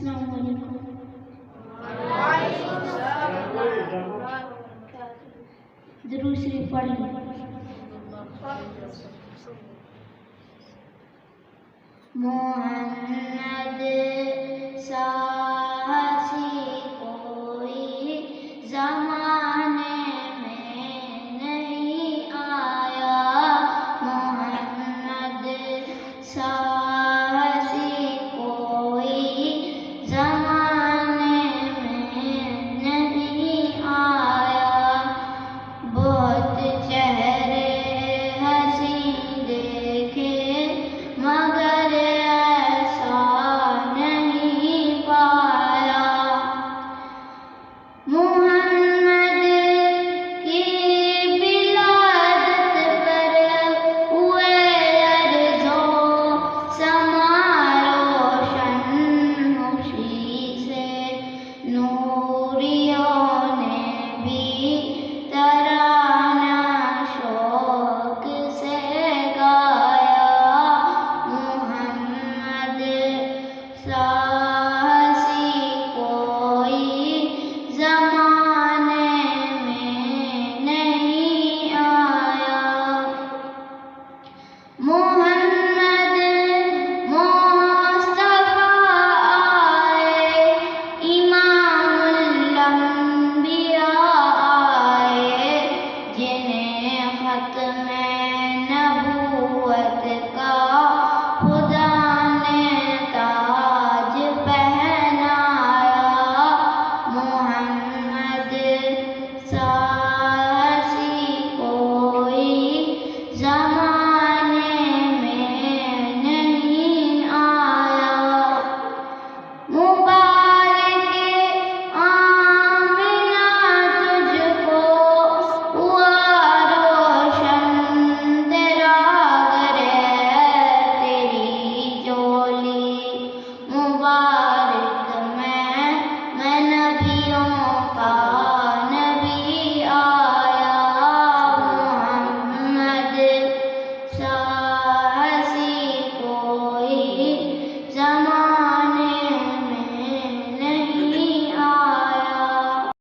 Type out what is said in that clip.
السلام علیکم. درود شریف پڑھ لیں. محمد ساسی کوئی زمانے میں نہیں آیا. محمد ساسی کوئی زمانے میں نہیں آیا. بہت چہرے حسین دیکھے مگر ایسا نہیں پایا. محمد کی ولادت پر ہوئے ارض و سما روشن. خوشی سے نوریوں نے بھی ترانہ شوق سے گایا. محمد